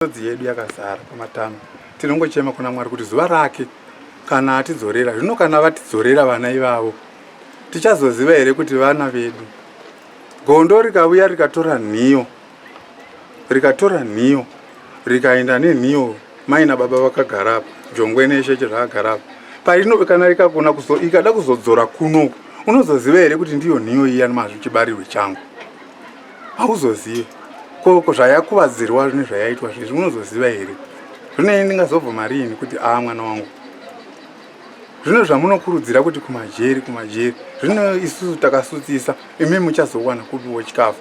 Njodzi yedu yakazara pamatano. Tinongochema kuna Mwari kuti zuva rake kana atidzorera. Zvino kana vatidzorera vana ivavo, tichazoziva here kuti vana vedu? Gondo rikauya rikatora nhiyo, rikaenda nenhiyo mai nababa vakagara apa, jongwe nesheche zvakagara apa. Parino kana ikada kuzodzora kuno, unozoziva here kuti ndiyo nhiyo iya nemazvo chibarirwe changu? Hauzozive. Ko zvayakuvadzirwa zvine zvayaitwa zvizvi unozoziva here? Zvino ndingazobva riini kuti mwana wangu? Zvino zvamunokurudzira kuti kumajeri. Zvino isusu takasutsisa, imi muchazowana kupiwo chikafu.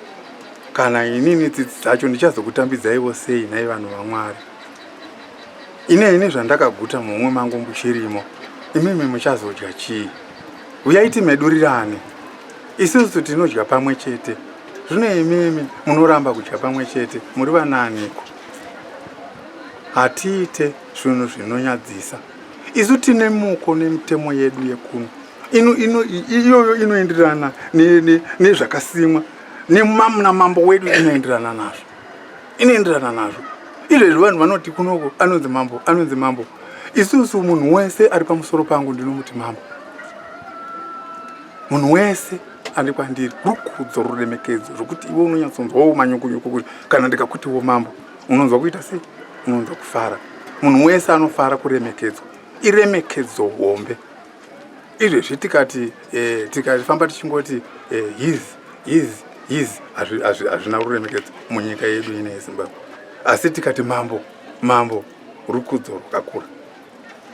Kana inini tsitsi dzacho ndichazokutambidzaiwo sei nhai vanhu vaMwari? Ine zvandakaguta mumwe mangu muchirimo, imimi muchazodya chii? Uyai timedurirane. Isusu tinodya pamwe chete. Zvino imimi munoramba kudya pamwe chete, muri vananiko? Hatiite zvinhu zvinonyadzisa. Isu tine muko nemitemo yedu yekuno. Iyoyo inoenderana nezvakasimwa. Namambo wedu inoenderana nazvo. Izvezvi vanhu vanoti kunoko anonzi mambo. Isusu munhu wese ari pamusoro pangu ndinomuti mambo. Munhu wese ari kwandiri rukudzo ruremekedzo zvokuti iwe unonyatsonzwawo manyukunyuku kuti kana ndikakutiwo mambo unonzwa kuita sei? Unonzwa kufara. Munhu wese anofara kuremekedzwa. Iremekedzo hombe. Izvezvi tikafamba tichingoti hizi hazvina kuremekedza munyika yedu ine yeZimbabwe. Asi tikati mambo rukudzo rwakakura.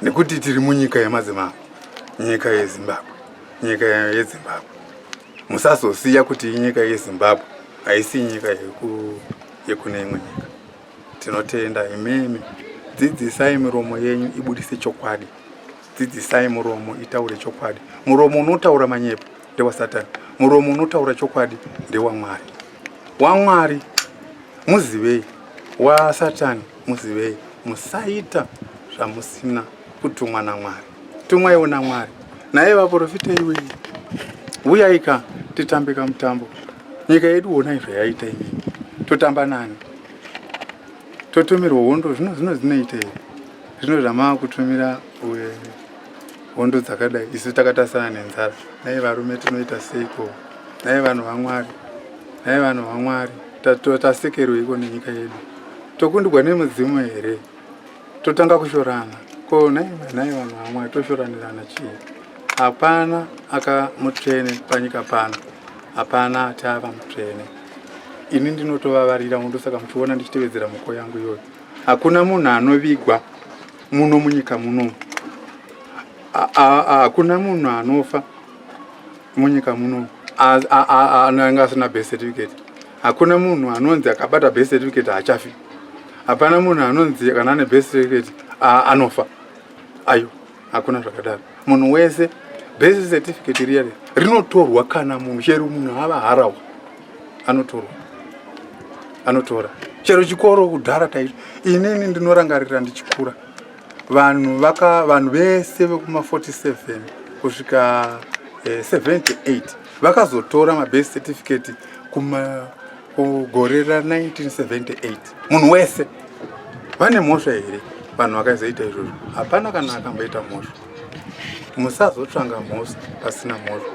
Nekuti tiri munyika yemadzimambo, nyika yeZimbabwe. Musazosiya kuti inyika yeZimbabwe, haisi nyika yekune imwe nyika. Tinotenda imimi. Dzidzisai miromo yenyu ibudise chokwadi. Dzidzisai muromo itaure chokwadi. Muromo unotaura manyepo ndewa Satani. Muromo unotaura chokwadi ndewa Mwari. WaMwari muzivei, waSatani muzivei. Musaita zvamusina kutumwa naMwari. Tumwaiwo naMwari. Naye vaprofita iwe, uyaika titambika mutambo. Nyika yedu onai zvayaita imimi. Totamba nani? Totumirwa hondo zvino zvinoita here? Zvino zvamava kutumira hondo dzakadai, isu takatasana nenzara. Nai varume tinoita seiko? Nai vanhu vaMwari, tasekerweiko nenyika yedu? Tokundigwa nemudzimu here? Totanga kushorana. Ko nai vanhu vaMwari toshoranirana chii? Hapana akamutsvene panyika pano. Hapana atava mutsvene. Ini ndinotovavarira mundo, saka muchiona ndichitevedzera muko yangu iyoyo. Hakuna munhu anovigwa muno munyika muno. Hakuna munhu anofa munyika muno anenge asina birth certificate. Hakuna munhu anonzi akabata birth certificate hachafi. Hapana munhu anonzi kana ane birth certificate anofa. Ayo, hakuna zvakadaro. Munhu wese birth certificate riya rinotorwa kana munhu chero munhu ava harahwa anotora. Chero chikoro kudhara taito. Inini ndinorangarira ndichikura. Vanhu vese vekuma 47 kusvika 78 vakazotora mabirth certificate kugore ra1978. Munhu wese. Vane mhosva here vanhu vakazoita izvozvo? Hapana kana akamboita mhosva. Musazotsvanga mhosva pasina mhosva.